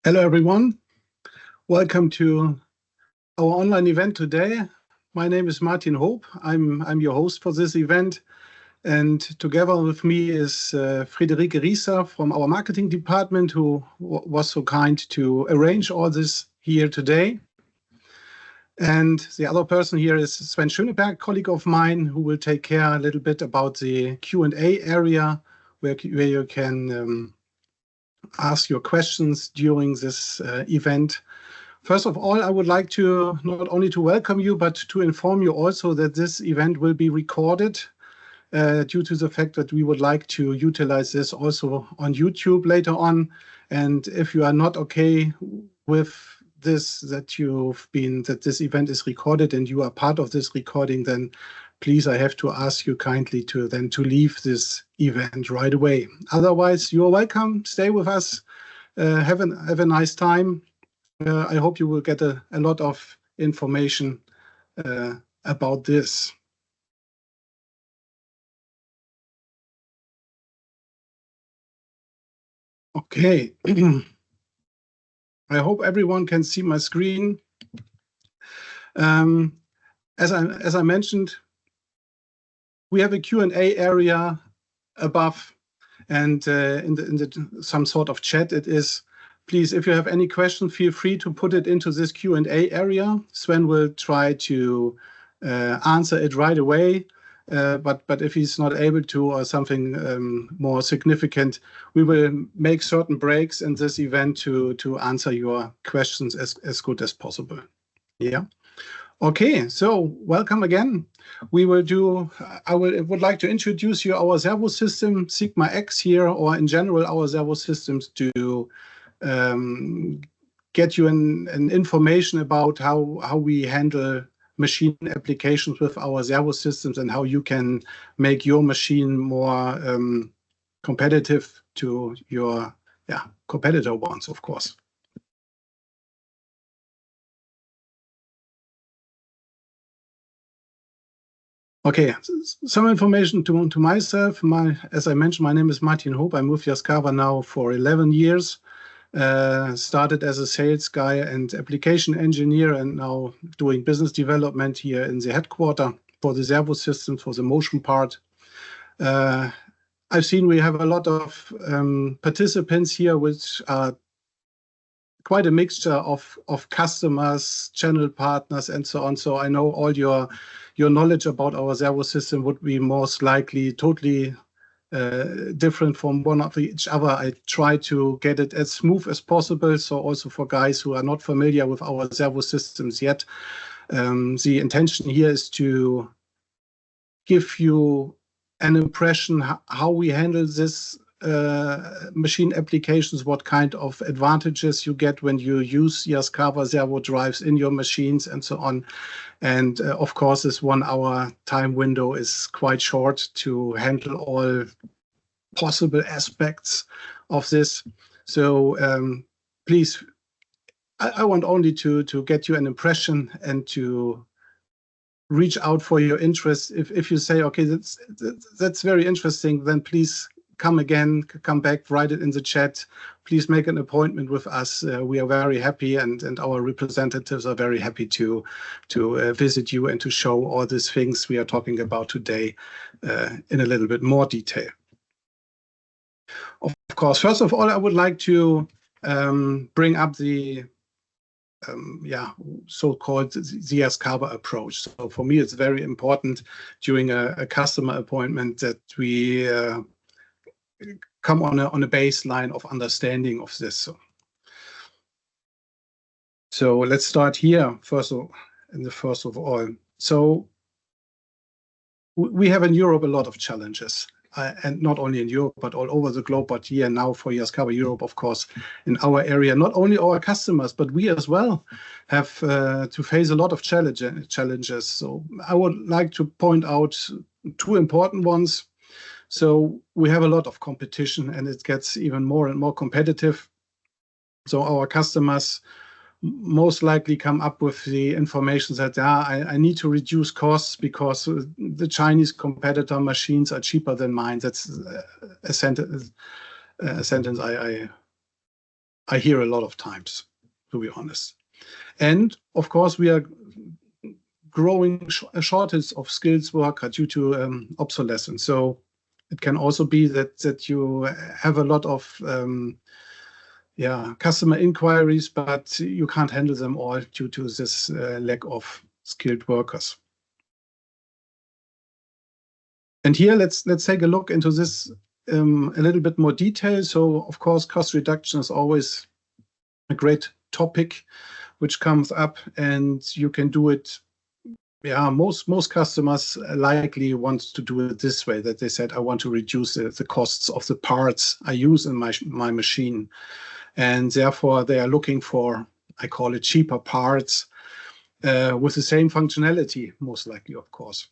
Hello, everyone. Welcome to our online event today. My name is Martin Hope. I'm your host for this event. And together with me is Friederike Rieser from our marketing department, who was so kind to arrange all this here today. And the other person here is Sven Schöneberg, colleague of mine, who will take care a little bit about the Q&A area where you can ask your questions during this event. First of all, I would like to not only to welcome you, but to inform you also that this event will be recorded due to the fact that we would like to utilize this also on YouTube later on. And if you are not okay with this, that this event is recorded and you are part of this recording, then please, I have to ask you kindly to leave this event right away. Otherwise, you're welcome. Stay with us. Have a nice time. I hope you will get a lot of information about this. Okay. I hope everyone can see my screen. As I mentioned, we have a Q&A area above, and in some sort of chat it is. Please, if you have any questions, feel free to put it into this Q&A area. Sven will try to answer it right away. But if he's not able to, or something more significant, we will make certain breaks in this event to answer your questions as good as possible. Yeah. Okay, so welcome again. I would like to introduce you our servo system, Sigma X here, or in general our servo systems, to get you an information about how we handle machine applications with our servo systems and how you can make your machine more competitive to your competitor ones, of course. Okay, some information to myself. As I mentioned, my name is Martin Hope. I'm with Yaskawa now for 11 years. Started as a sales guy and application engineer, and now doing business development here in the headquarters for the servo system, for the motion part. I've seen we have a lot of participants here, which are quite a mixture of customers, channel partners, and so on. So I know all your knowledge about our servo system would be most likely totally different from one of each other. I try to get it as smooth as possible. So also for guys who are not familiar with our servo systems yet, the intention here is to give you an impression how we handle this machine applications, what kind of advantages you get when you use Yaskawa servo drives in your machines, and so on. And of course, this 1 hour time window is quite short to handle all possible aspects of this. So please, I want only to get you an impression and to reach out for your interest. If you say, okay, that's very interesting, then please come back, write it in the chat. Please make an appointment with us. We are very happy, and our representatives are very happy to visit you and to show all these things we are talking about today in a little bit more detail. Of course, first of all, I would like to bring up the so-called the Yaskawa approach. So for me, it's very important during a customer appointment that we come on a baseline of understanding of this. So let's start here first of all. So we have in Europe a lot of challenges, and not only in Europe but all over the globe. But here now for Yaskawa Europe, of course, in our area, not only our customers but we as well have to face a lot of challenges. So I would like to point out 2 important ones. So we have a lot of competition, and it gets even more and more competitive. So our customers most likely come up with the information that I need to reduce costs because the Chinese competitor machines are cheaper than mine. That's a sentence I I hear a lot of times, to be honest. And of course, we are growing a shortage of skilled worker due to obsolescence. So it can also be that you have a lot of customer inquiries, but you can't handle them all due to this lack of skilled workers. And here, let's take a look into this a little bit more detail. So, of course, cost reduction is always a great topic which comes up, and you can do it. Yeah, most customers likely want to do it this way, that they said, I want to reduce the costs of the parts I use in my machine. And therefore, they are looking for, I call it cheaper parts with the same functionality, most likely, of course.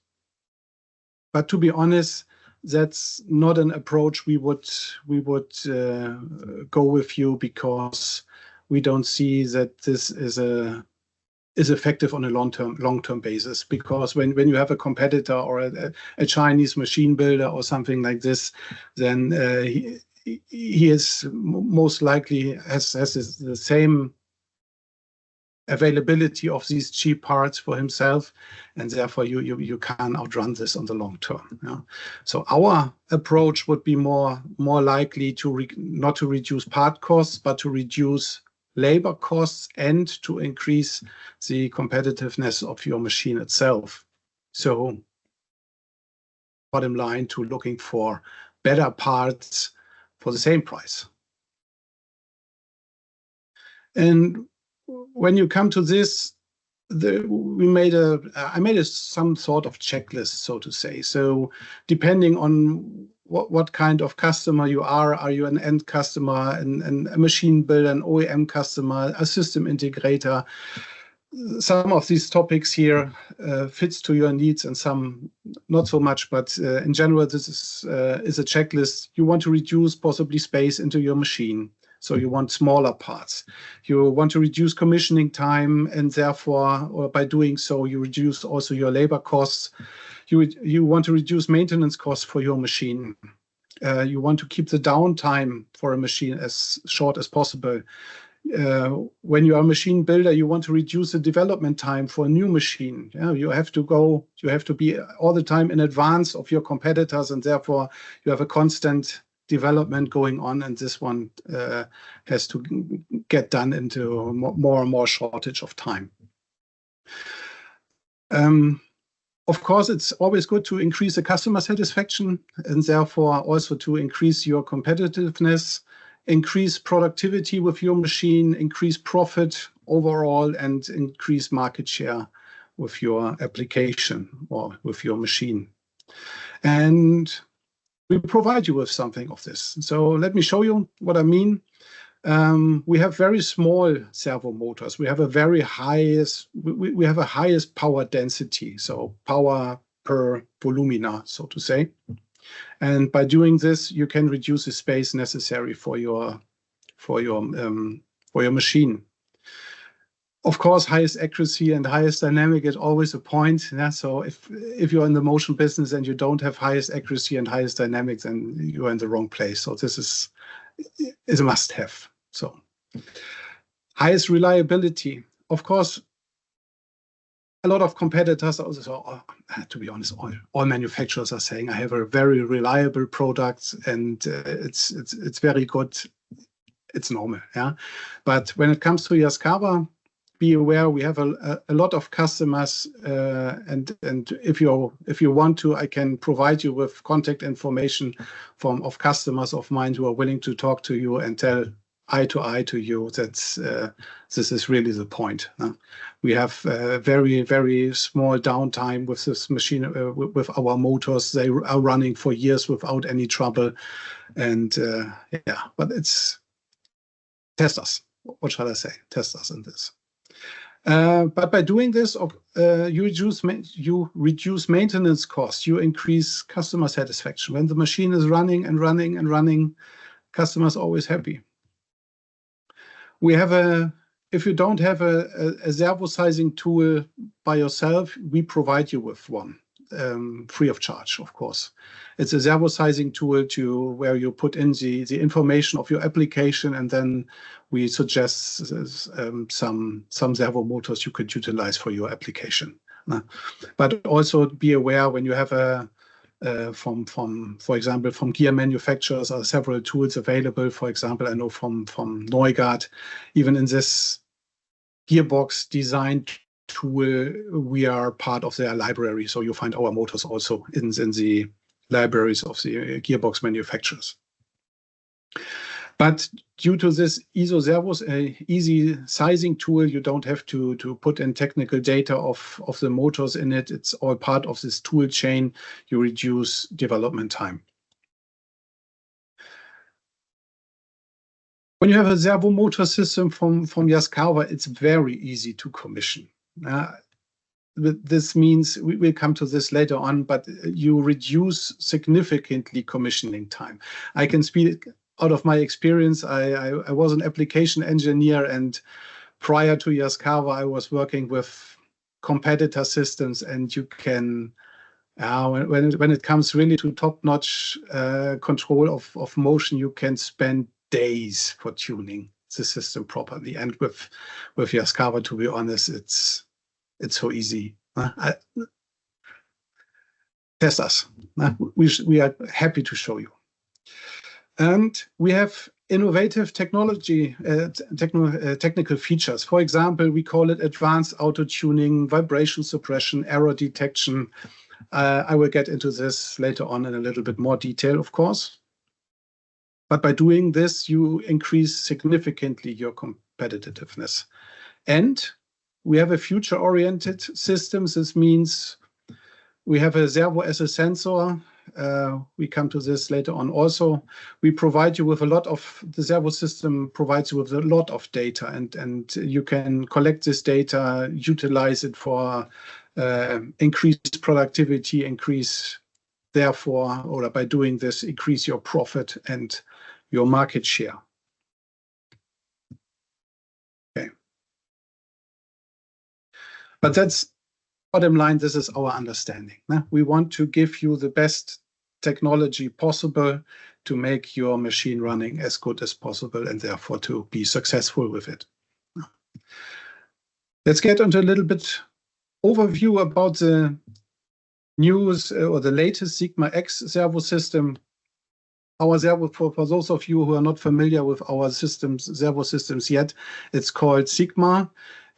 But to be honest, that's not an approach we would go with you, because we don't see that this is effective on a long-term basis. Because when you have a competitor or a Chinese machine builder or something like this, then he is most likely has the same availability of these cheap parts for himself, and therefore you can outrun this on the long term. Yeah? So our approach would be more likely to not to reduce part costs, but to reduce labor costs and to increase the competitiveness of your machine itself. So bottom line, to looking for better parts for the same price. And when you come to this, I made some sort of checklist, so to say. So depending on what kind of customer you are you an end customer, a machine builder, an OEM customer, a system integrator? Some of these topics here fits to your needs and some not so much, but in general, this is a checklist. You want to reduce possibly space into your machine. So you want smaller parts. You want to reduce commissioning time, and therefore, or by doing so, you reduce also your labor costs. You want to reduce maintenance costs for your machine. You want to keep the downtime for a machine as short as possible. When you are a machine builder, you want to reduce the development time for a new machine. Yeah, you have to be all the time in advance of your competitors, and therefore you have a constant development going on, and this one has to get done into more and more shortage of time. Of course, it's always good to increase the customer satisfaction, and therefore also to increase your competitiveness, increase productivity with your machine, increase profit overall, and increase market share with your application or with your machine. And we provide you with something of this. So let me show you what I mean. We have very small servo motors. We have a highest power density, so power per volumina, so to say. And by doing this, you can reduce the space necessary for your machine. Of course, highest accuracy and highest dynamic is always a point. Yeah? So if you're in the motion business and you don't have highest accuracy and highest dynamics, then you're in the wrong place. So this is a must-have. So highest reliability. Of course, a lot of competitors also, to be honest, all manufacturers are saying, I have a very reliable product and it's very good. It's normal. Yeah. But when it comes to Yaskawa, be aware we have a lot of customers, and if you want to, I can provide you with contact information of customers of mine who are willing to talk to you and tell eye to eye to you that this is really the point. We have very, very small downtime with this machine, with our motors. They are running for years without any trouble, and but it's test us. What shall I say? Test us in this. But by doing this, you reduce maintenance costs. You increase customer satisfaction. When the machine is running and running and running, customers are always happy. We have if you don't have a servo sizing tool by yourself, we provide you with one. free of charge, of course. It's a servo sizing tool where you put in the information of your application, and then we suggest some servo motors you could utilize for your application. But also be aware when you have for example, from gear manufacturers are several tools available. For example, I know from Neugard, even in this gearbox design tool, we are part of their library. So you find our motors also in the libraries of the gearbox manufacturers. But due to this ISO servos, easy sizing tool, you don't have to put in technical data of the motors in it. It's all part of this tool chain. You reduce development time. When you have a servo motor system from Yaskawa, it's very easy to commission. This means, we'll come to this later on, but you reduce significantly commissioning time. I can speak out of my experience. I was an application engineer, and prior to Yaskawa, I was working with competitor systems, and you can, when it comes really to top-notch control of motion, you can spend days for tuning the system properly. And with Yaskawa, to be honest, it's so easy. Test us. We are happy to show you. And we have innovative technology, technical features. For example, we call it advanced auto tuning, vibration suppression, error detection. I will get into this later on in a little bit more detail, of course. But by doing this, you increase significantly your competitiveness. And we have a future-oriented system. This means we have a servo as a sensor. We come to this later on also. We provide you with a lot of, the servo system provides you with a lot of data, and you can collect this data, utilize it for increased productivity, therefore, or by doing this, increase your profit and your market share. Okay. But that's bottom line, this is our understanding. We want to give you the best technology possible to make your machine running as good as possible, and therefore to be successful with it. Let's get into a little bit overview about the news or the latest Sigma X servo system. Our servo, for those of you who are not familiar with our systems, servo systems yet, it's called Sigma.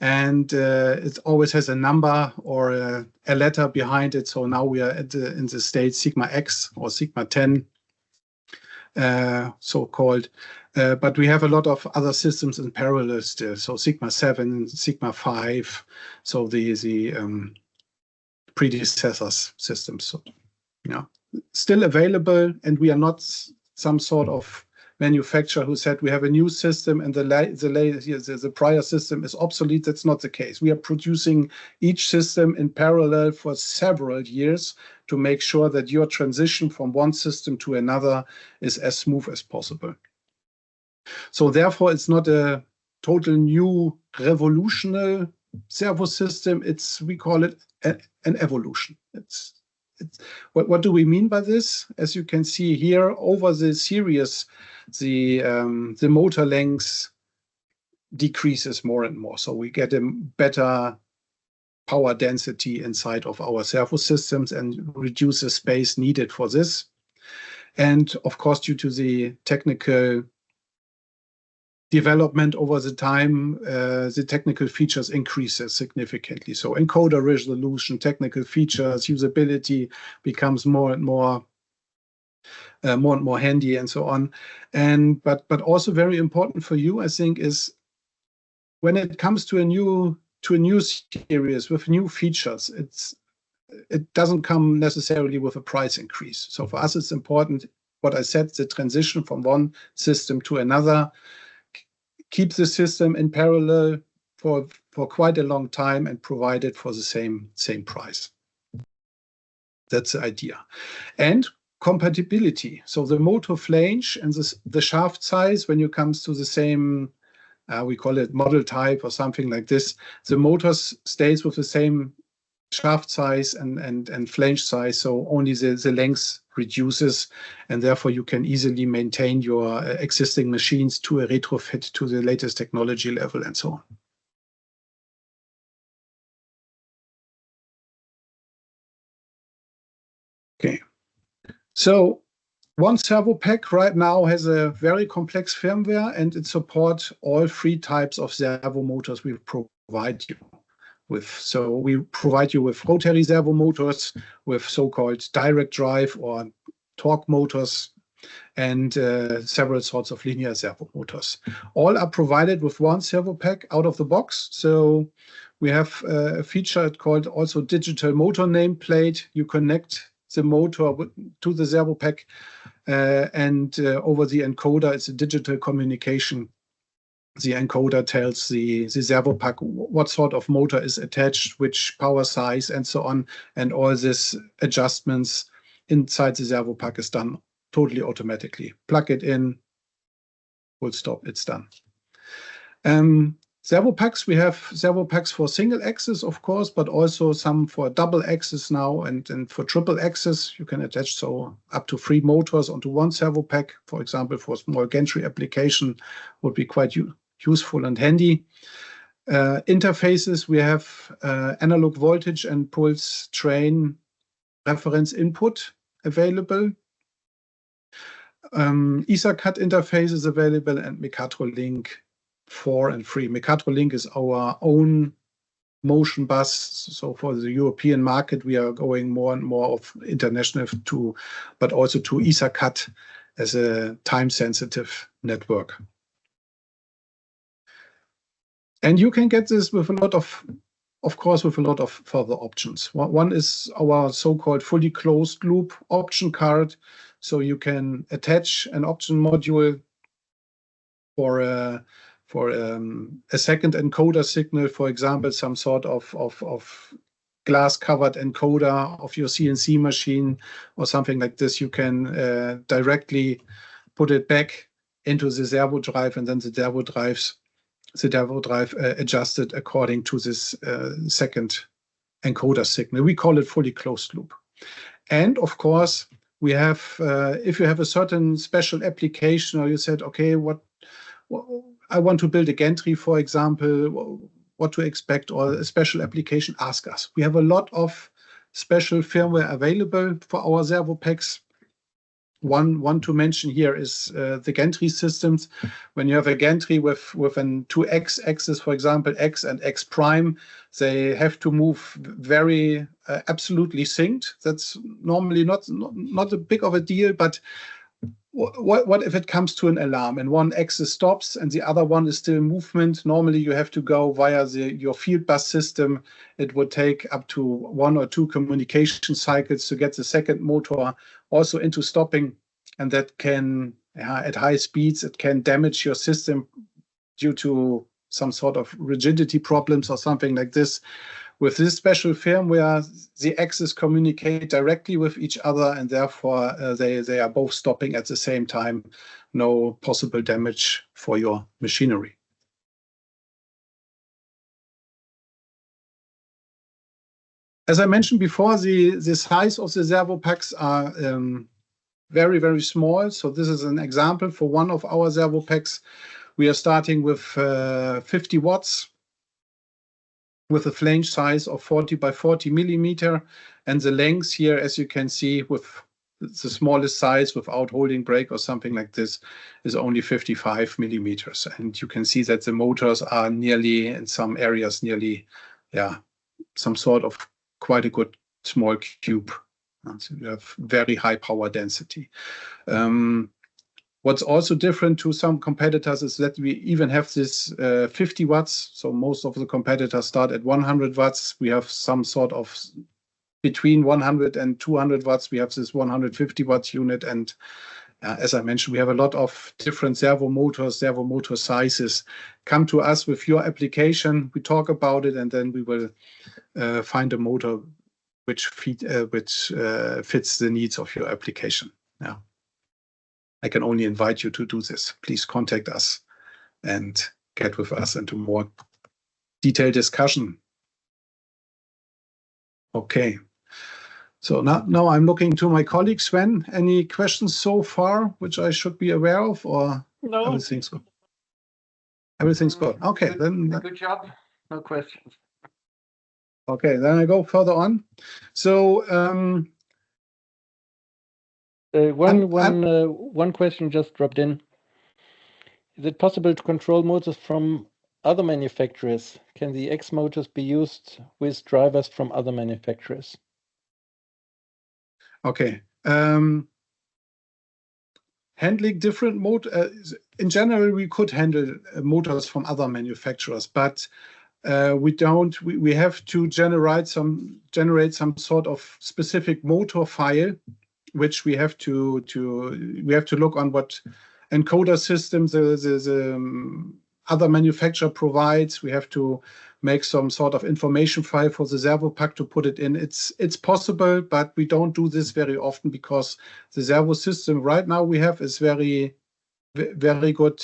And it always has a number or a letter behind it. So now we are in the state Sigma X or Sigma 10, so-called. But we have a lot of other systems in parallel still. So Sigma 7, Sigma 5, so the predecessors systems. So, still available, and we are not some sort of manufacturer who said we have a new system and the prior system is obsolete. That's not the case. We are producing each system in parallel for several years to make sure that your transition from one system to another is as smooth as possible. So therefore, it's not a total new revolutionary servo system. We call it an evolution. What do we mean by this? As you can see here, over the series, the motor length decreases more and more. So we get a better power density inside of our servo systems and reduce the space needed for this. And of course, due to the technical development over the time, the technical features increases significantly. So encoder resolution, technical features, usability becomes more and more handy, and so on. But also very important for you, I think, is when it comes to a new series with new features, it doesn't come necessarily with a price increase. So for us, it's important, what I said, the transition from one system to another. Keep the system in parallel for quite a long time and provide it for the same price. That's the idea. And compatibility. So the motor flange and the shaft size, when it comes to the same, we call it model type or something like this, the motor stays with the same shaft size and flange size, so only the length reduces, and therefore you can easily maintain your existing machines to a retrofit to the latest technology level and so on. Okay, so one servo pack right now has a very complex firmware, and it supports all three types of servo motors we provide you with. So we provide you with rotary servo motors, with so-called direct drive or torque motors, and several sorts of linear servo motors. All are provided with one servo pack out of the box. So we have a feature called also digital motor nameplate. You connect the motor to the servo pack, and over the encoder, it's a digital communication. The encoder tells the servo pack what sort of motor is attached, which power size, and so on. And all these adjustments inside the servo pack is done totally automatically. Plug it in, full stop, it's done. Servo packs, we have servo packs for single axis, of course, but also some for double axis now, and for triple axis. You can attach so up to 3 motors onto one servo pack. For example, for small gantry application would be quite useful and handy. Interfaces, we have analog voltage and pulse train reference input available. EtherCAT interface is available, and MechatroLink 4 and 3. MechatroLink is our own motion bus. So for the European market, we are going more and more of international but also to EtherCAT as a time-sensitive network. And you can get this with a lot of course, with a lot of further options. One is our so-called fully closed loop option card. So you can attach an option module for a second encoder signal, for example, some sort of glass-covered encoder of your CNC machine or something like this. You can directly put it back into the servo drive, and then the servo drive adjusted according to this second encoder signal. We call it fully closed loop. And of course, we have, if you have a certain special application, or you said, okay, I want to build a gantry, for example, what to expect, or a special application, ask us. We have a lot of special firmware available for our servo packs. One to mention here is the gantry systems. When you have a gantry with an 2x axis, for example, x and x prime, they have to move very absolutely synced. That's normally not a big of a deal, but what if it comes to an alarm and one axis stops and the other one is still in movement? Normally you have to go via your field bus system. It would take up to 1 or 2 communication cycles to get the second motor also into stopping, and that can, at high speeds, it can damage your system due to some sort of rigidity problems or something like this. With this special firmware, the axes communicate directly with each other, and therefore they are both stopping at the same time. No possible damage for your machinery. As I mentioned before, the size of the servo packs are very, very small. So this is an example for one of our servo packs. We are starting with 50 watts with a flange size of 40 by 40 millimeter. And the length here, as you can see, with the smallest size without holding brake or something like this, is only 55 millimeters. And you can see that the motors are nearly, in some areas, nearly, some sort of quite a good small cube. So you have very high power density. What's also different to some competitors is that we even have this 50 watts. So most of the competitors start at 100 watts. We have some sort of between 100 and 200 watts. We have this 150 watts unit. And as I mentioned, we have a lot of different servo motor sizes. Come to us with your application. We talk about it, and then we will find a motor which fits the needs of your application. Yeah. I can only invite you to do this. Please contact us and get with us into more detailed discussion. Okay. So now I'm looking to my colleague Sven. Any questions so far which I should be aware of, or no? Everything's good? Everything's good. Okay, then. Good job. No questions. Okay, then I go further on. So one question just dropped in. Is it possible to control motors from other manufacturers? Can the X motors be used with drivers from other manufacturers? Okay. Handling different motors. In general, we could handle motors from other manufacturers, but we don't. We have to generate some sort of specific motor file, which we have to look on what encoder systems the other manufacturer provides. We have to make some sort of information file for the servo pack to put it in. It's possible, but we don't do this very often because the servo system right now we have is very good,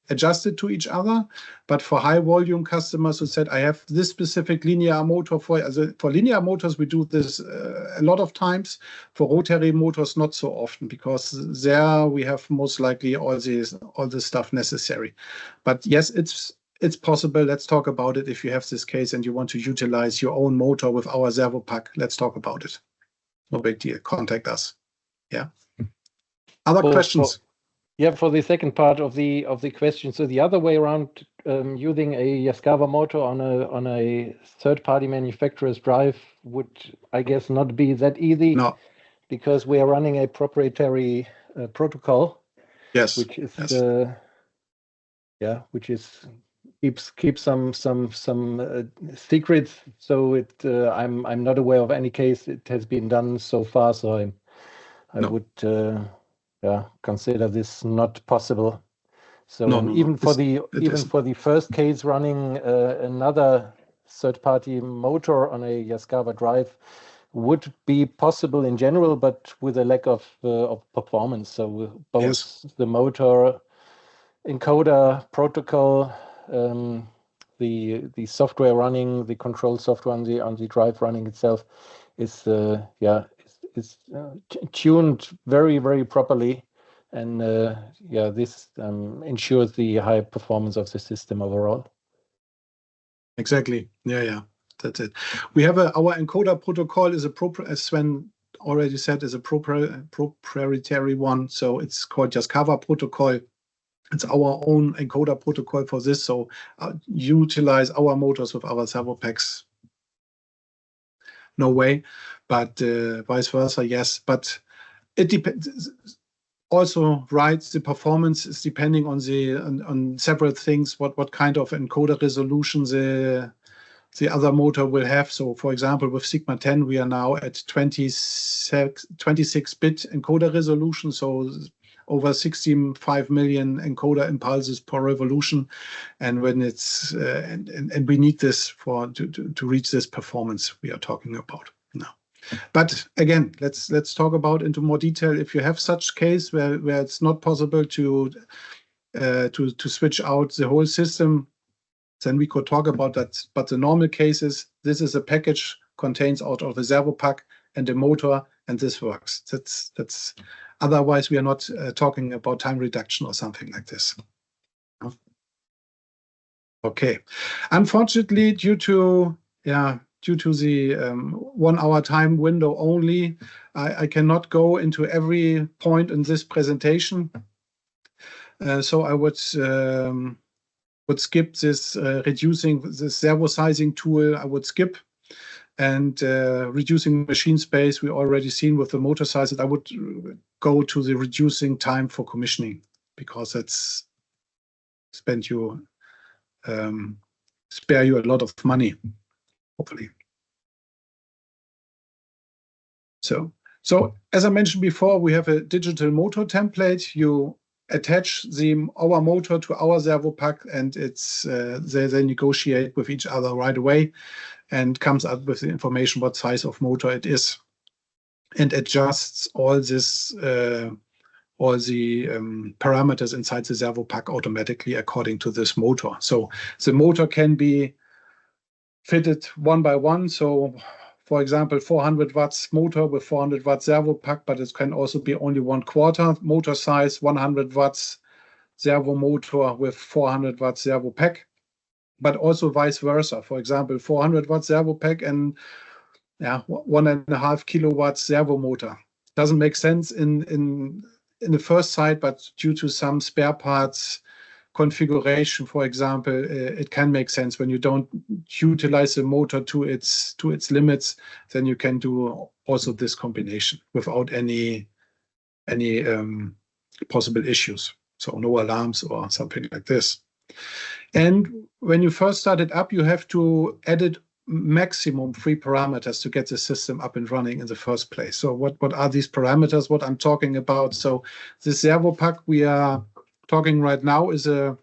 adjusted to each other. But for high volume customers who said, I have this specific linear motor for linear motors, we do this a lot of times. For rotary motors, not so often, because there we have most likely all this stuff necessary. But yes, it's possible. Let's talk about it. If you have this case and you want to utilize your own motor with our servo pack, let's talk about it. No big deal. Contact us. Yeah. Other questions? For the second part of the question, so the other way around, using a Yaskawa motor on a third-party manufacturer's drive would, I guess, not be that easy. No, because we are running a proprietary protocol. Yes. Which is keeps some secrets. So I'm not aware of any case it has been done so far. So I would consider this not possible. So even for the first case, running another third-party motor on a Yaskawa drive would be possible in general, but with a lack of performance. So both the motor encoder protocol, the software running, the control software on the drive running itself is tuned very, very properly, and this ensures the high performance of the system overall. Exactly. Yeah. That's it. We have our encoder protocol is as Sven already said, is a proprietary one. So it's called Yaskawa protocol. It's our own encoder protocol for this. So utilize our motors with our servo packs. No way, but vice versa, yes. But it depends. Also, right, the performance is depending on several things. What kind of encoder resolution the other motor will have. So, for example, with Sigma 10, we are now at 26-bit encoder resolution. So over 65 million encoder impulses per revolution, and when it's and we need this to reach this performance we are talking about now. But again, let's talk about into more detail. If you have such case where it's not possible to switch out the whole system, then we could talk about that. But the normal case is this is a package contains out of the servo pack and the motor, and this works. That's otherwise we are not talking about time reduction or something like this. Okay. Unfortunately, due to the 1 hour time window only, I cannot go into every point in this presentation. So I would skip this reducing the servo sizing tool. I would skip, and reducing machine space we already seen with the motor sizes. I would go to the reducing time for commissioning, because that's spare you a lot of money, hopefully. So as I mentioned before, we have a digital motor template. You attach our motor to our servo pack, and it's they negotiate with each other right away, and comes up with the information what size of motor it is, and adjusts all the parameters inside the servo pack automatically according to this motor. So the motor can be fitted one by one. So, for example, 400 watts motor with 400 watt servo pack, but it can also be only 1/4 motor size, 100 watts servo motor with 400 watt servo pack, but also vice versa. For example, 400 watt servo pack and 1.5 kilowatts servo motor. Doesn't make sense in the first sight, but due to some spare parts configuration, for example, it can make sense when you don't utilize the motor to its limits. Then you can do also this combination without any possible issues. So no alarms or something like this. And when you first start it up, you have to edit maximum 3 parameters to get the system up and running in the first place. So what are these parameters? What I'm talking about? So the servo pack we are talking right now is a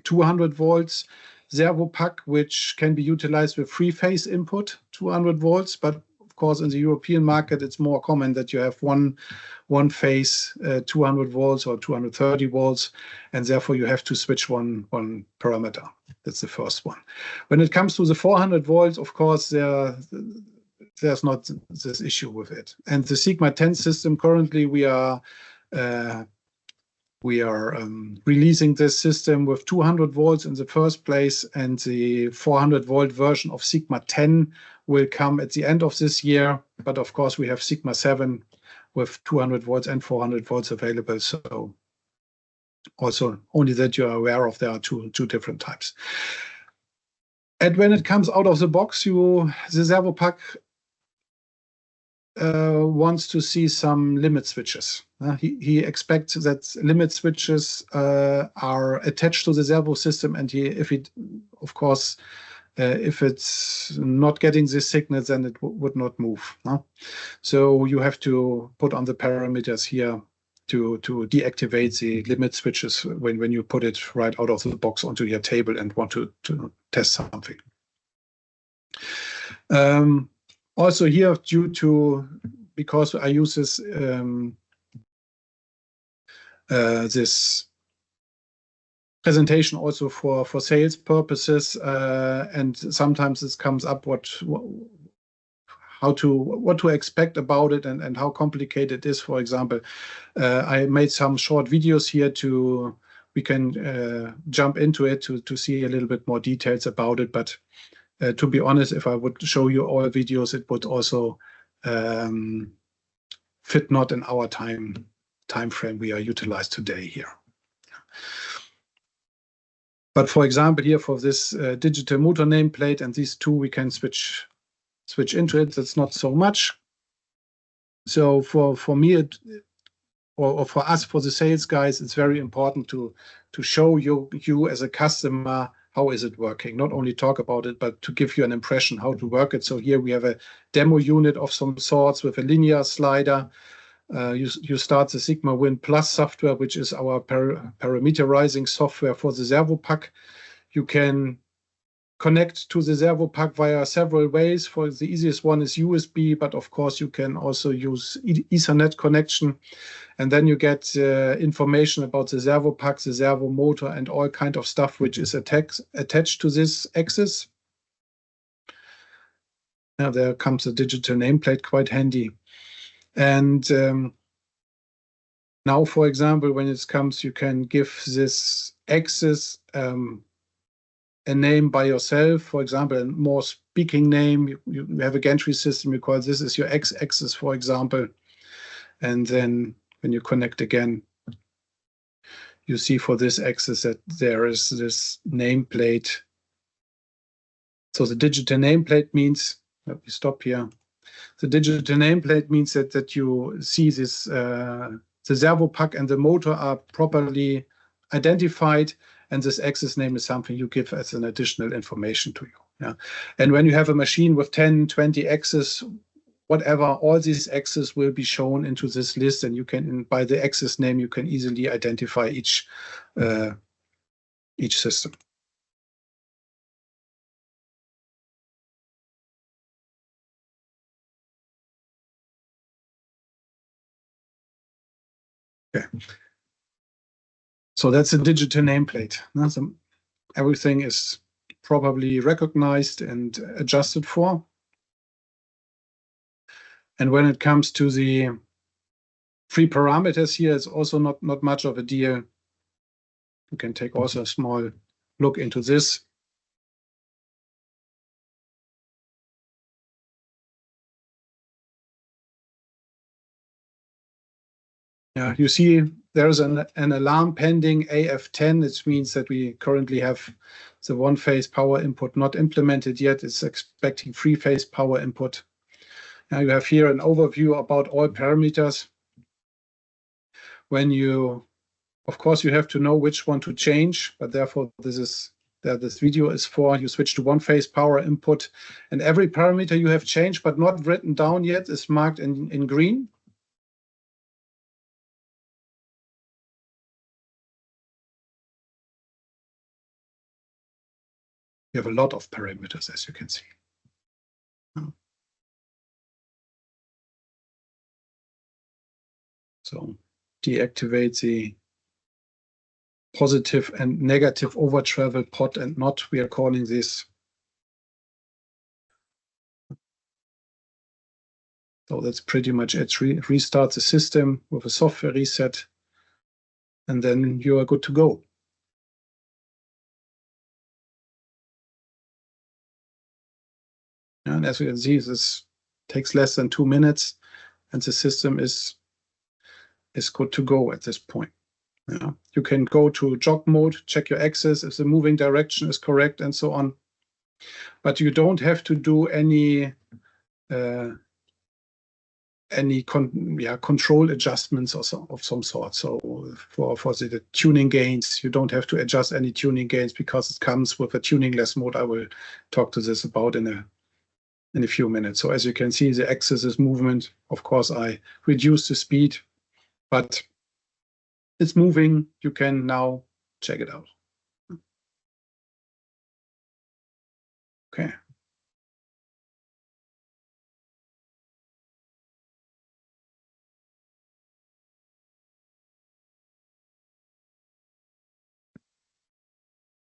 200 volts servo pack, which can be utilized with 3-phase input, 200 volts. But of course, in the European market, it's more common that you have one phase 200 volts or 230 volts, and therefore you have to switch one parameter. That's the first one. When it comes to the 400 volts, of course, there's not this issue with it. And the Sigma 10 system, currently we are releasing this system with 200 volts in the first place, and the 400 volt version of Sigma 10 will come at the end of this year. But of course, we have Sigma 7 with 200 volts and 400 volts available. So also only that you are aware of, there are two different types. And when it comes out of the box, the servo pack wants to see some limit switches. He expects that limit switches are attached to the servo system, and if it's not getting this signal, then it would not move. So you have to put on the parameters here to deactivate the limit switches when you put it right out of the box onto your table and want to test something. Also here, because I use this presentation also for sales purposes, and sometimes this comes up what to expect about it and how complicated it is. For example, I made some short videos here we can jump into it to see a little bit more details about it. But to be honest, if I would show you all videos, it would also fit not in our time frame we are utilized today here. But for example, here for this digital motor nameplate and these two, we can switch into it. That's not so much. So for me, or for us, for the sales guys, it's very important to show you as a customer how is it working. Not only talk about it, but to give you an impression how to work it. So here we have a demo unit of some sorts with a linear slider. You start the Sigma Win Plus software, which is our parameterizing software for the servo pack. You can connect to the servo pack via several ways. For the easiest one is USB, but of course you can also use Ethernet connection. And then you get information about the servo pack, the servo motor, and all kind of stuff which is attached to this axis. Now there comes a digital nameplate, quite handy. And now, for example, when it comes, you can give this axis a name by yourself. For example, a more speaking name. You have a gantry system, you call this is your x-axis, for example. And then when you connect again, you see for this axis that there is this nameplate. So the digital nameplate means, let me stop here. The digital nameplate means that you see this, the servo pack and the motor are properly identified, and this axis name is something you give as an additional information to you. Yeah. And when you have a machine with 10, 20 axes, whatever, all these axes will be shown into this list, and you can, by the axis name, you can easily identify each system. Okay. So that's a digital nameplate. So everything is properly recognized and adjusted for. And when it comes to the free parameters here, it's also not much of a deal. You can take also a small look into this. Yeah, you see there's an alarm pending AF10. It means that we currently have the one-phase power input not implemented yet. It's expecting three-phase power input. Now you have here an overview about all parameters. When you, of course, you have to know which one to change, but therefore this video is for. You switch to one-phase power input, and every parameter you have changed but not written down yet is marked in green. You have a lot of parameters, as you can see. So deactivate the positive and negative over travel pot and not, we are calling this. So that's pretty much it. Restart the system with a software reset, and then you are good to go. And as you can see, this takes less than 2 minutes, and the system is good to go at this point. Yeah. You can go to jog mode, check your axis, if the moving direction is correct, and so on. But you don't have to do any control adjustments of some sort. So for the tuning gains, you don't have to adjust any tuning gains because it comes with a tuningless mode. I will talk to this about in a few minutes. So as you can see, the axis is movement. Of course, I reduce the speed, but it's moving. You can now check it out. Okay.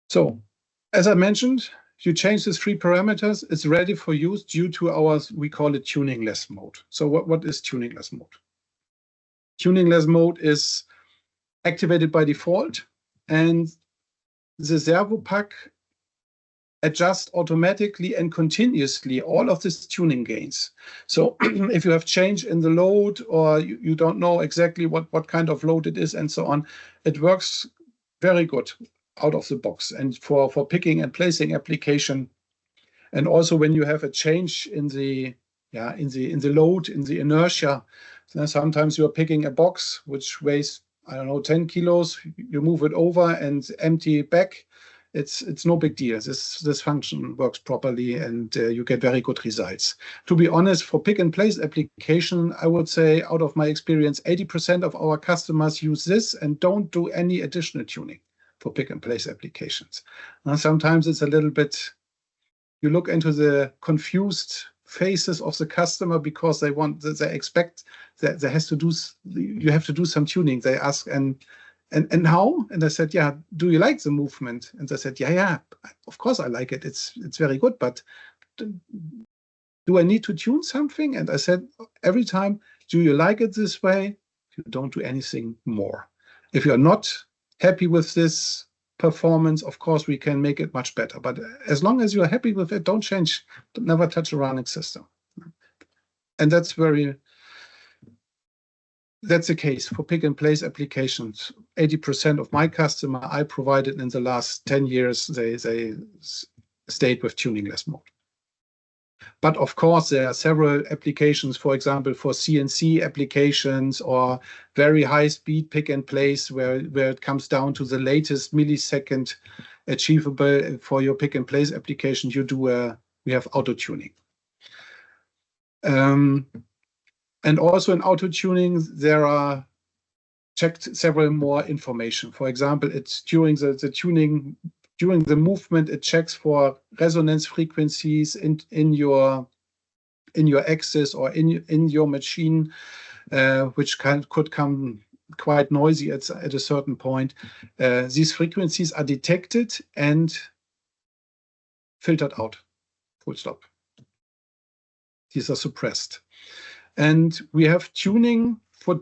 So, as I mentioned, you change these three parameters. It's ready for use due to our, we call it tuningless mode. So what is tuningless mode? Tuningless mode is activated by default, and the servo pack adjusts automatically and continuously all of these tuning gains. So if you have change in the load, or you don't know exactly what kind of load it is and so on, it works very good out of the box. And for picking and placing application, and also when you have a change in the load, in the inertia, sometimes you are picking a box which weighs, I don't know, 10 kilos, you move it over and empty back. It's no big deal. This function works properly, and you get very good results. To be honest, for pick and place application, I would say out of my experience, 80% of our customers use this and don't do any additional tuning for pick and place applications. Sometimes it's a little bit, you look into the confused faces of the customer because they expect that you have to do some tuning. They ask, and how? And I said, yeah, do you like the movement? And they said, yeah, of course I like it. It's very good, but do I need to tune something? And I said, every time, do you like it this way? You don't do anything more. If you're not happy with this performance, of course, we can make it much better. But as long as you're happy with it, don't change, never touch a running system. And that's the case for pick and place applications. 80% of my customer I provided in the last 10 years, they stayed with tuningless mode. But of course, there are several applications, for example, for CNC applications or very high speed pick and place where it comes down to the latest millisecond achievable for your pick and place application. We have auto tuning. And also in auto tuning, there are checked several more information. For example, it's during the tuning, during the movement, it checks for resonance frequencies in your axis or in your machine, which could come quite noisy at a certain point. These frequencies are detected, and filtered out, full stop. These are suppressed. And we have tuning for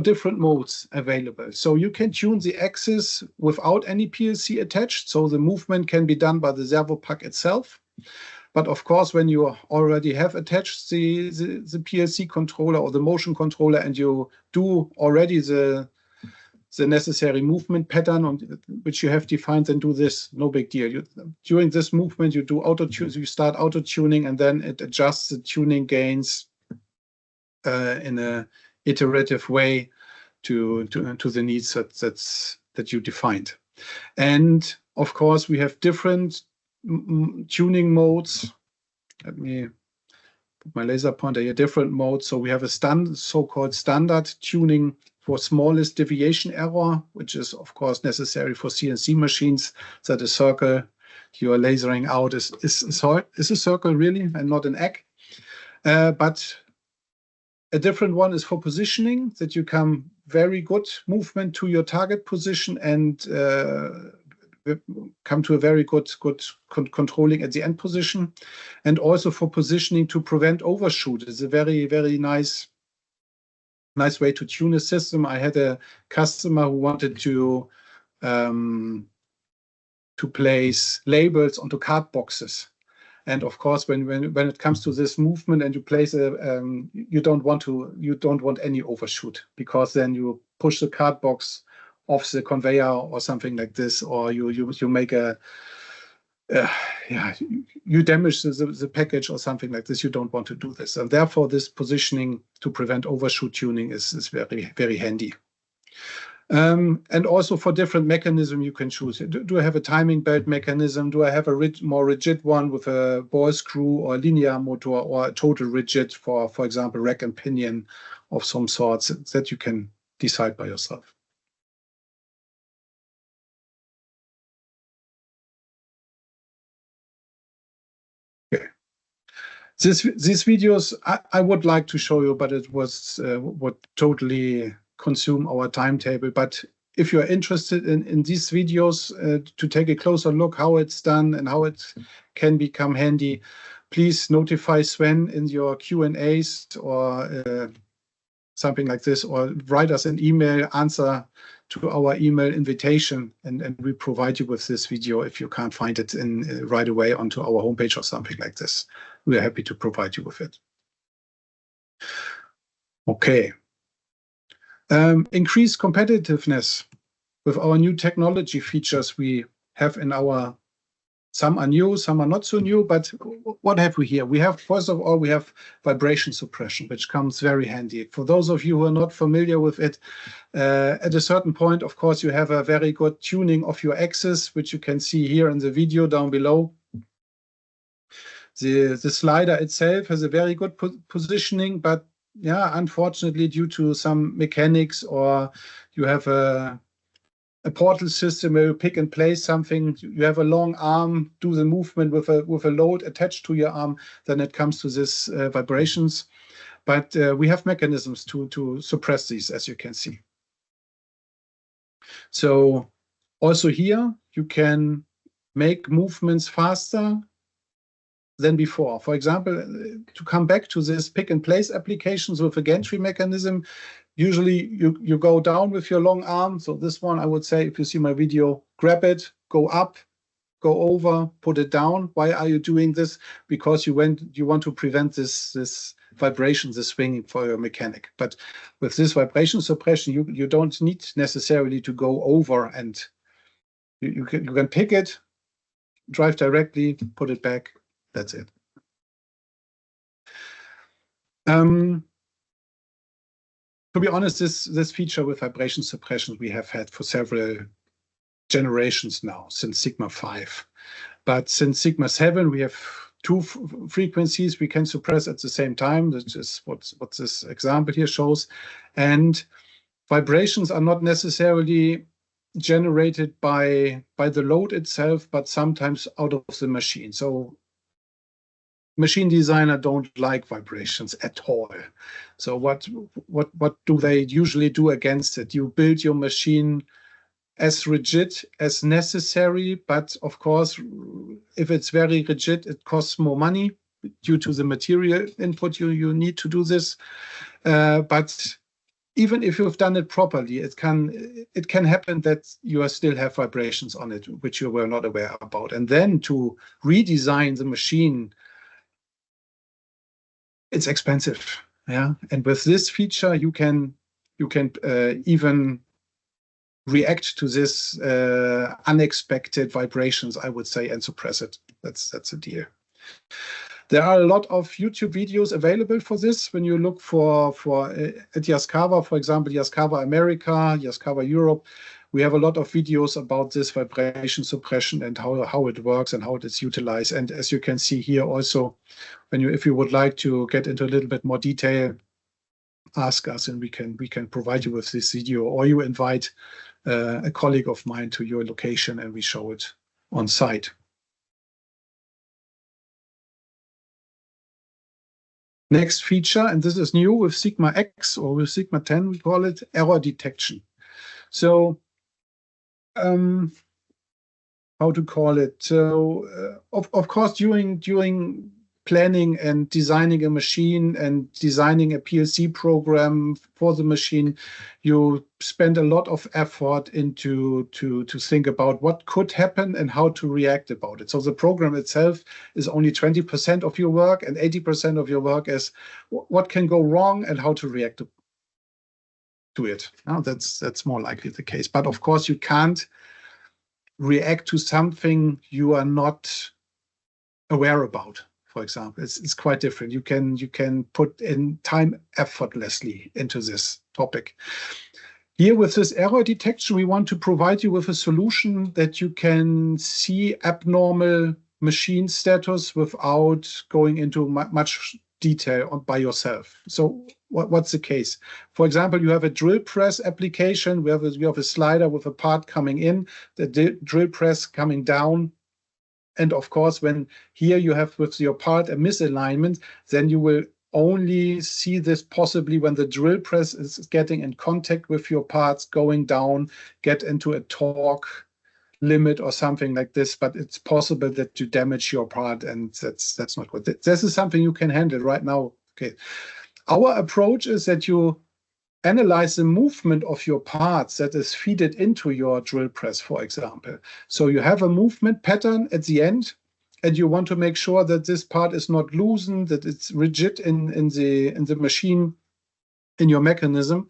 different modes available. So you can tune the axis without any PLC attached. So the movement can be done by the servo pack itself. But of course, when you already have attached the PLC controller or the motion controller and you do already the necessary movement pattern on which you have defined, then do this, no big deal. During this movement, you do auto-tune, you start auto-tuning, and then it adjusts the tuning gains in a iterative way to the needs that you defined. And of course, we have different tuning modes. Let me put my laser pointer here, different modes. So we have a so-called standard tuning for smallest deviation error, which is of course necessary for CNC machines, that a circle you are lasering out is a circle really and not an egg. But a different one is for positioning, that you come very good movement to your target position and come to a very good controlling at the end position. And also for positioning to prevent overshoot. It's a very, very nice way to tune a system. I had a customer who wanted to place labels onto card boxes. And of course, when it comes to this movement and you place you don't want any overshoot, because then you push the card box off the conveyor or something like this, or you make you damage the package or something like this. You don't want to do this, and therefore this positioning to prevent overshoot tuning is very, very handy. And also for different mechanism you can choose. Do I have a timing belt mechanism? Do I have a more rigid one with a ball screw or linear motor, or a total rigid for example, rack and pinion of some sorts? That you can decide by yourself. Okay. These videos I would like to show you, but it would totally consume our timetable. But if you're interested in these videos to take a closer look how it's done and how it can become handy, please notify Sven in your Q&As or something like this, or write us an email, answer to our email invitation, and we provide you with this video if you can't find it right away onto our homepage or something like this. We are happy to provide you with it. Okay. Increased competitiveness with our new technology features we have in our, some are new, some are not so new, but what have we here? We have, first of all, we have vibration suppression, which comes very handy. For those of you who are not familiar with it, at a certain point, of course, you have a very good tuning of your axis, which you can see here in the video down below. The slider itself has a very good positioning, but yeah, unfortunately, due to some mechanics, or you have a portal system where you pick and place something, you have a long arm, do the movement with a load attached to your arm, then it comes to this vibrations. But we have mechanisms to suppress these, as you can see. So also here, you can make movements faster than before. For example, to come back to this pick and place applications with a gantry mechanism, usually you go down with your long arm. So this one, I would say, if you see my video, grab it, go up, go over, put it down. Why are you doing this? Because you want to prevent this vibration, this swinging for your mechanic. But with this vibration suppression, you don't need necessarily to go over, and you can pick it, drive directly, put it back. That's it. To be honest, this feature with vibration suppression we have had for several generations now, since Sigma 5. But since Sigma 7, we have two frequencies we can suppress at the same time. That is what this example here shows. And vibrations are not necessarily generated by the load itself, but sometimes out of the machine. So machine designer don't like vibrations at all. So what do they usually do against it? You build your machine as rigid as necessary, but of course, if it's very rigid, it costs more money due to the material input you need to do this. But even if you've done it properly, it can happen that you still have vibrations on it, which you were not aware about. And then to redesign the machine, it's expensive. Yeah. And with this feature, you can even react to this unexpected vibrations, I would say, and suppress it. That's the deal. There are a lot of YouTube videos available for this. When you look for at Yaskawa, for example, Yaskawa America, Yaskawa Europe, we have a lot of videos about this vibration suppression and how it works and how it is utilized. And as you can see here also, if you would like to get into a little bit more detail, ask us and we can provide you with this video, or you invite a colleague of mine to your location and we show it on site. Next feature, and this is new with Sigma X or with Sigma 10, we call it error detection. So, how to call it? So, of course, during planning and designing a machine and designing a PLC program for the machine, you spend a lot of effort into to think about what could happen and how to react about it. So the program itself is only 20% of your work, and 80% of your work is what can go wrong and how to react to it. Now that's more likely the case. But of course, you can't react to something you are not aware about. For example, it's quite different. You can put in time effortlessly into this topic. Here with this error detection, we want to provide you with a solution that you can see abnormal machine status without going into much detail by yourself. So what's the case? For example, you have a drill press application. You have a slider with a part coming in, the drill press coming down. And of course, when here you have with your part a misalignment, then you will only see this possibly when the drill press is getting in contact with your parts, going down, get into a torque limit or something like this. But it's possible that you damage your part, and that's not good. This is something you can handle right now. Okay. Our approach is that you analyze the movement of your parts that is feeded into your drill press, for example. So you have a movement pattern at the end, and you want to make sure that this part is not loosened, that it's rigid in the machine, in your mechanism.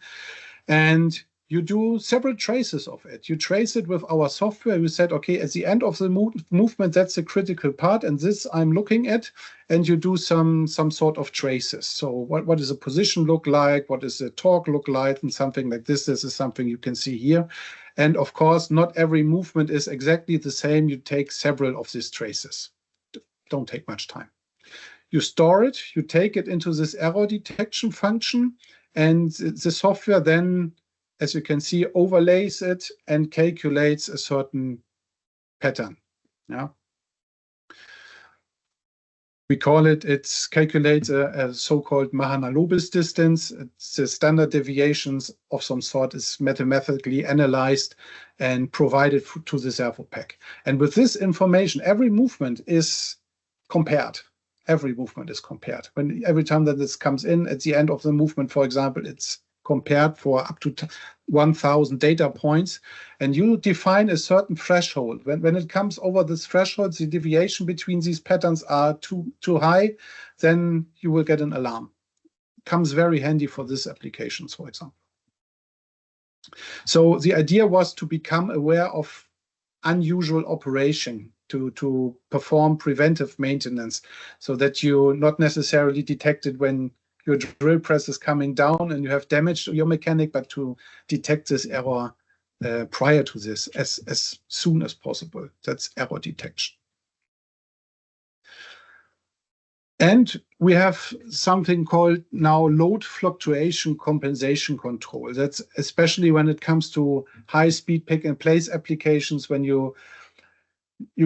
And you do several traces of it. You trace it with our software. You said, okay, at the end of the movement, that's a critical part, and this I'm looking at, and you do some sort of traces. So what does the position look like? What does the torque look like? And something like this. This is something you can see here. And of course, not every movement is exactly the same. You take several of these traces. Don't take much time. You store it. You take it into this error detection function, and the software then, as you can see, overlays it and calculates a certain pattern. Yeah. We call it calculates a so-called Mahalanobis distance. It's the standard deviations of some sort is mathematically analyzed and provided to the servo pack. And with this information, every movement is compared. Every movement is compared. Every time that this comes in at the end of the movement, for example, it's compared for up to 1,000 data points, and you define a certain threshold. When it comes over this threshold, the deviation between these patterns are too high, then you will get an alarm. It comes very handy for these applications, for example. So the idea was to become aware of unusual operation, to perform preventive maintenance, so that you not necessarily detect it when your drill press is coming down and you have damage to your mechanic, but to detect this error prior to this as soon as possible. That's error detection. And we have something called now load fluctuation compensation control. That's especially when it comes to high-speed pick-and-place applications, when you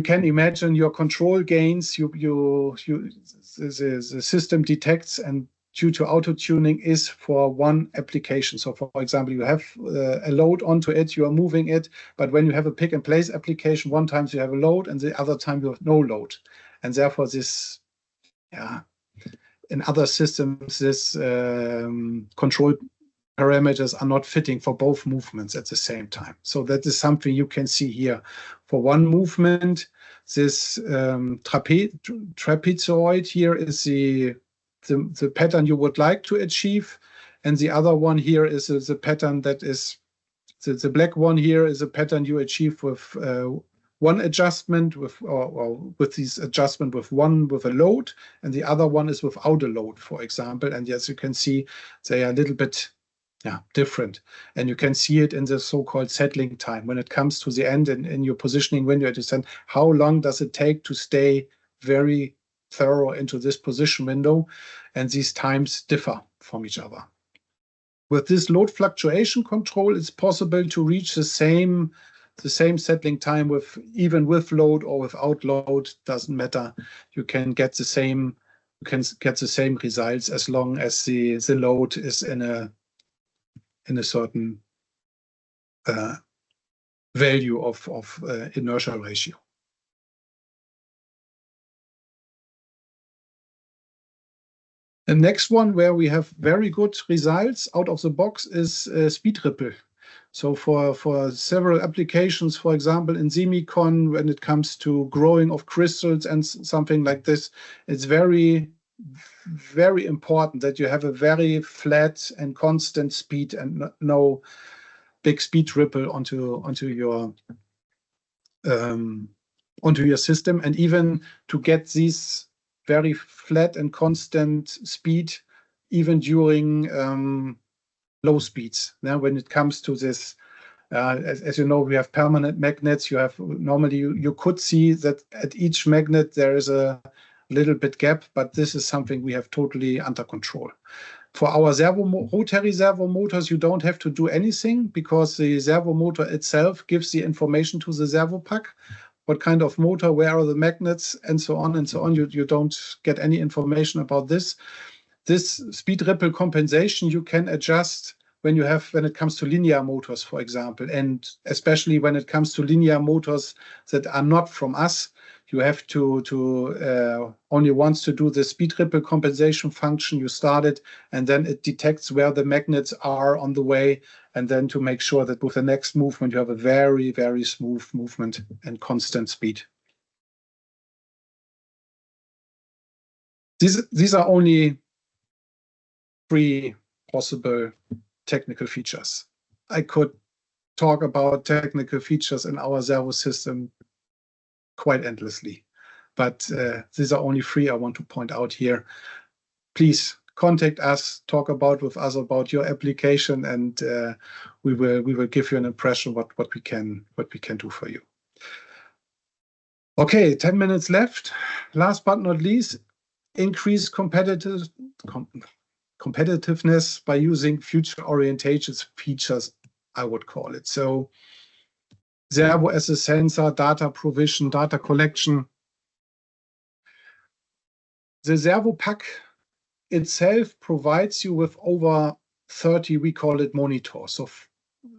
can imagine your control gains, the system detects and due to auto tuning is for one application. So for example, you have a load onto it, you are moving it, but when you have a pick and place application, one time you have a load and the other time you have no load. And therefore this, in other systems, this control parameters are not fitting for both movements at the same time. So that is something you can see here. For one movement, this trapezoid here is the pattern you would like to achieve. And the other one here is the pattern that is, the black one here is a pattern you achieve with one adjustment, with this adjustment with a load, and the other one is without a load, for example. And as you can see, they are a little bit different. And you can see it in the so-called settling time. When it comes to the end in your positioning window at descent, how long does it take to stay very thorough into this position window? And these times differ from each other. With this load fluctuation control, it's possible to reach the same settling time even with load or without load, doesn't matter. You can get the same results as long as the load is in a certain value of inertial ratio. The next one where we have very good results out of the box is speed ripple. So for several applications, for example, in semicon, when it comes to growing of crystals and something like this, it's very, very important that you have a very flat and constant speed and no big speed ripple onto your system. And even to get these very flat and constant speed, even during low speeds. Now, when it comes to this, as you know, we have permanent magnets. You have normally you could see that at each magnet there is a little bit gap, but this is something we have totally under control. For our rotary servo motors, you don't have to do anything because the servo motor itself gives the information to the servo pack. What kind of motor, where are the magnets, and so on and so on. You don't get any information about this. This speed ripple compensation you can adjust when it comes to linear motors, for example, and especially when it comes to linear motors that are not from us. You have to only once to do the speed ripple compensation function. You start it, and then it detects where the magnets are on the way, and then to make sure that with the next movement you have a very, very smooth movement and constant speed. These are only 3 possible technical features. I could talk about technical features in our servo system quite endlessly, but these are only 3 I want to point out here. Please contact us, talk with us about your application, and we will give you an impression what we can do for you. Okay, 10 minutes left. Last but not least, increase competitiveness by using future-oriented features, I would call it. So servo as a sensor, data provision, data collection. The servo pack itself provides you with over 30, we call it monitors, so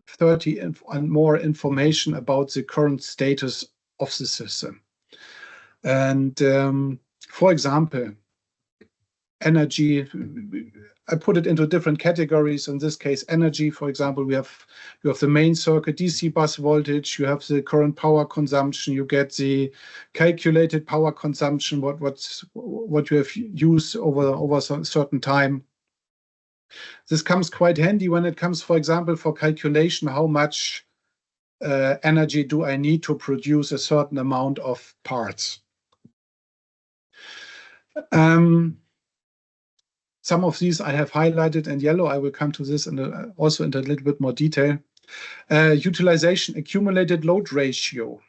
30 and more information about the current status of the system. And for example, energy, I put it into different categories. In this case, energy, for example, you have the main circuit DC bus voltage, you have the current power consumption, you get the calculated power consumption, what you have used over a certain time. This comes quite handy when it comes, for example, for calculation, how much energy do I need to produce a certain amount of parts. Some of these I have highlighted in yellow. I will come to this also in a little bit more detail. Utilization, accumulated load ratio,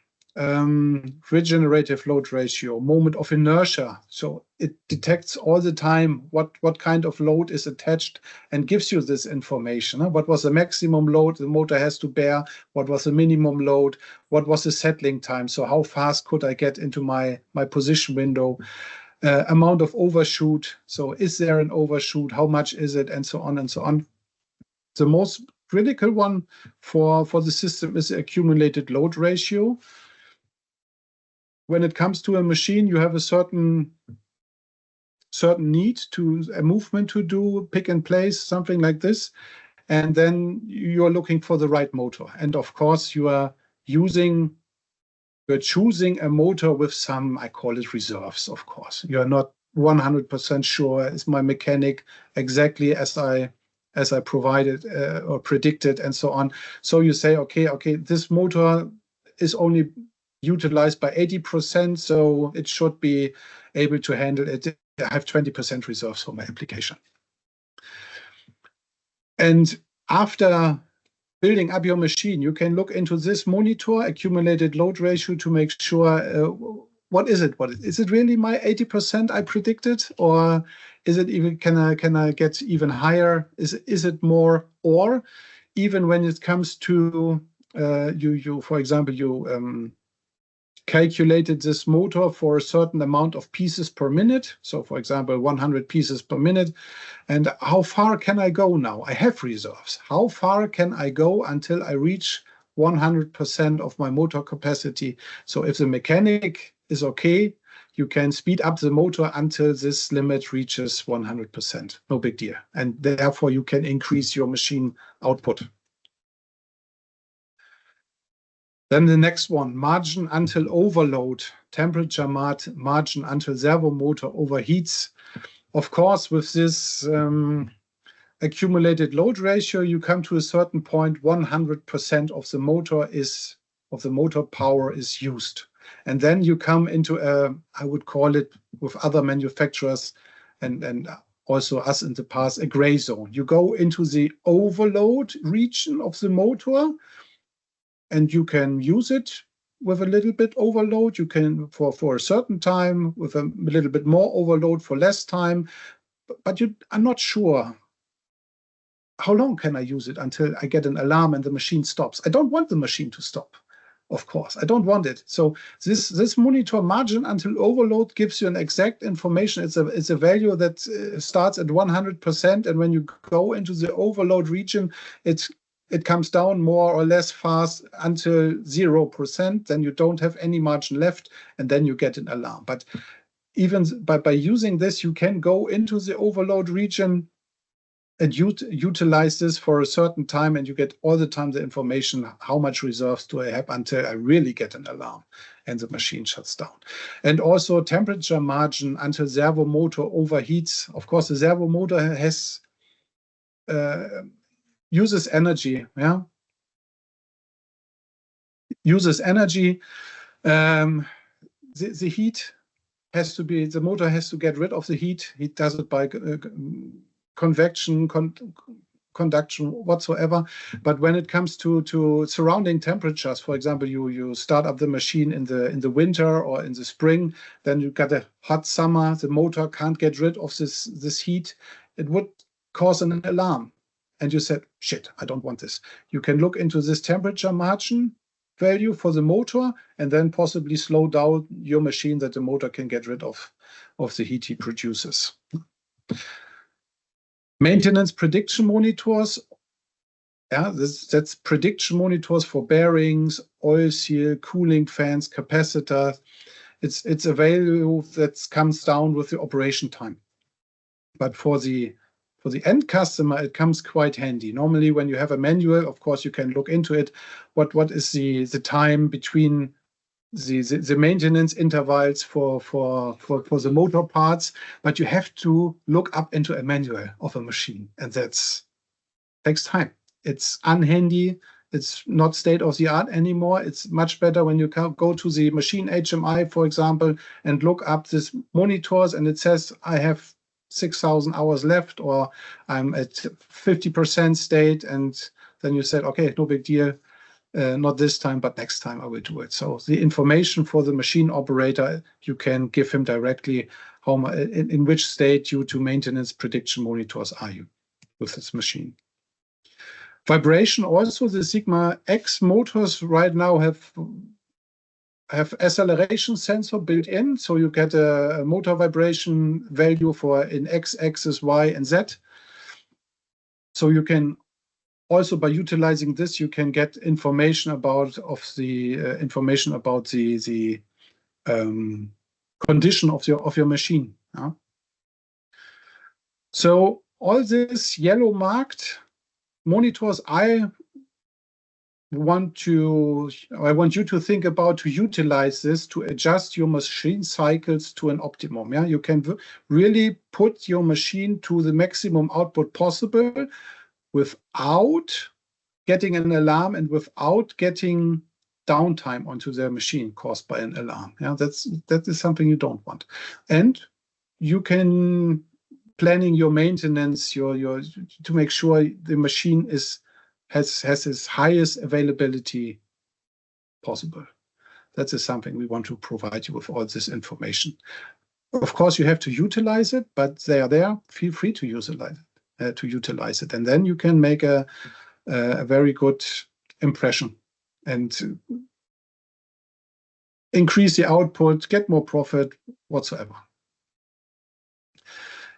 regenerative load ratio, moment of inertia. So it detects all the time what kind of load is attached and gives you this information. What was the maximum load the motor has to bear? What was the minimum load? What was the settling time? So how fast could I get into my position window? amount of overshoot. So is there an overshoot? How much is it? And so on and so on. The most critical one for the system is the accumulated load ratio. When it comes to a machine, you have a certain need to a movement to do, pick and place, something like this. And then you're looking for the right motor. And of course, you're choosing a motor with some, I call it reserves, of course. You're not 100% sure, is my mechanic exactly as I provided or predicted and so on. So you say, okay, this motor is only utilized by 80%, so it should be able to handle it. I have 20% reserves for my application. And after building up your machine, you can look into this monitor, accumulated load ratio, to make sure what is it? Is it really my 80% I predicted, or is it even can I get even higher? Is it more? Or even when it comes to you for example you calculated this motor for a certain amount of pieces per minute. So for example, 100 pieces per minute. And how far can I go now? I have reserves. How far can I go until I reach 100% of my motor capacity? So if the mechanic is okay, you can speed up the motor until this limit reaches 100%. No big deal. And therefore you can increase your machine output. Then the next one, margin until overload, temperature margin until servo motor overheats. Of course, with this accumulated load ratio, you come to a certain point, 100% of the motor power is used. And then you come into I would call it with other manufacturers and also us in the past, a gray zone. You go into the overload region of the motor, and you can use it with a little bit overload. You can for a certain time with a little bit more overload for less time, but you are not sure how long can I use it until I get an alarm and the machine stops. I don't want the machine to stop, of course. I don't want it. So this monitor margin until overload gives you an exact information. It's a value that starts at 100%, and when you go into the overload region, it comes down more or less fast until 0%. Then you don't have any margin left, and then you get an alarm. But even by using this, you can go into the overload region and utilize this for a certain time, and you get all the time the information, how much reserves do I have until I really get an alarm and the machine shuts down. And also temperature margin until servo motor overheats. Of course, the servo motor has uses energy, uses energy. The heat has to be, the motor has to get rid of the heat. He does it by convection, conduction, whatsoever. But when it comes to surrounding temperatures, for example, you start up the machine in the winter or in the spring, then you got a hot summer, the motor can't get rid of this heat. It would cause an alarm. And you said, shit, I don't want this. You can look into this temperature margin value for the motor and then possibly slow down your machine that the motor can get rid of the heat he produces. Maintenance prediction monitors. That's prediction monitors for bearings, oil seal, cooling fans, capacitor. It's a value that comes down with the operation time. But for the end customer, it comes quite handy. Normally, when you have a manual, of course, you can look into it. What is the time between the maintenance intervals for the motor parts? But you have to look up into a manual of a machine, and that takes time. It's unhandy. It's not state of the art anymore. It's much better when you go to the machine HMI, for example, and look up these monitors, and it says I have 6,000 hours left, or I'm at 50% state, and then you said, okay, no big deal, not this time, but next time I will do it. So the information for the machine operator, you can give him directly in which state due to maintenance prediction monitors are you with this machine. Vibration also, the Sigma X motors right now have have acceleration sensor built in, so you get a motor vibration value for in x-axis, y, and z. So you can also, by utilizing this, you can get information about the condition of your machine. Yeah? So all this yellow marked monitors, I want you to think about to utilize this to adjust your machine cycles to an optimum. Yeah, you can really put your machine to the maximum output possible without getting an alarm and without getting downtime onto their machine caused by an alarm. Yeah, that is something you don't want. And you can planning your maintenance, your to make sure the machine has its highest availability possible. That is something we want to provide you with all this information. Of course, you have to utilize it, but they are there. Feel free to utilize it, and then you can make a very good impression and increase the output, get more profit, whatsoever.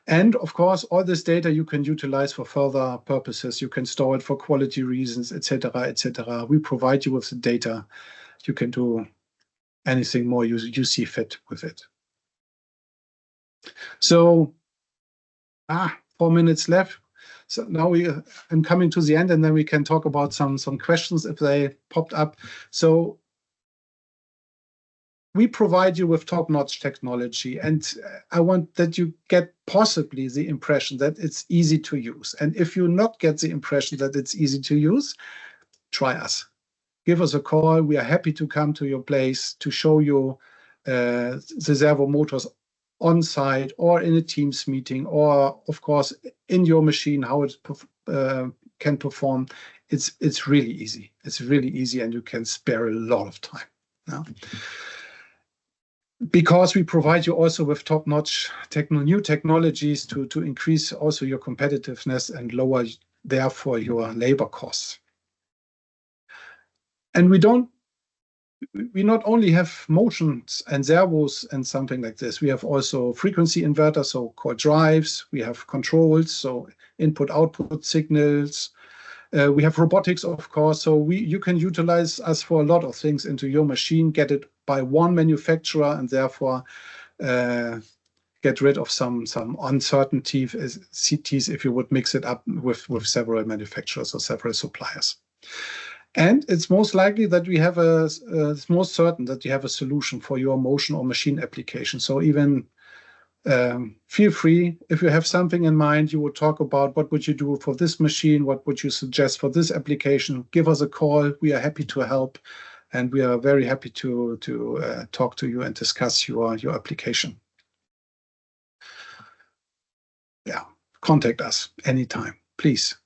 And of course, all this data you can utilize for further purposes. You can store it for quality reasons, etc., etc. We provide you with the data. You can do anything more you see fit with it. So, 4 minutes left. So now I'm coming to the end, and then we can talk about some questions if they popped up. So we provide you with top-notch technology, and I want that you get possibly the impression that it's easy to use. And if you not get the impression that it's easy to use, try us. Give us a call. We are happy to come to your place to show you the servo motors on site or in a Teams meeting, or of course in your machine, how it can perform. It's really easy. It's really easy, and you can spare a lot of time. Yeah. Because we provide you also with top-notch new technologies to increase also your competitiveness and lower, therefore, your labor costs. And we not only have motions and servos and something like this, we have also frequency inverters, so-called drives. We have controls, so input-output signals. We have robotics, of course, so you can utilize us for a lot of things into your machine, get it by one manufacturer, and therefore get rid of some uncertainties if you would mix it up with several manufacturers or several suppliers. And it's most likely that we have it's most certain that you have a solution for your motion or machine application. So even feel free, if you have something in mind, you would talk about what would you do for this machine, what would you suggest for this application, give us a call. We are happy to help, and we are very happy to talk to you and discuss your application. Yeah, contact us anytime, please.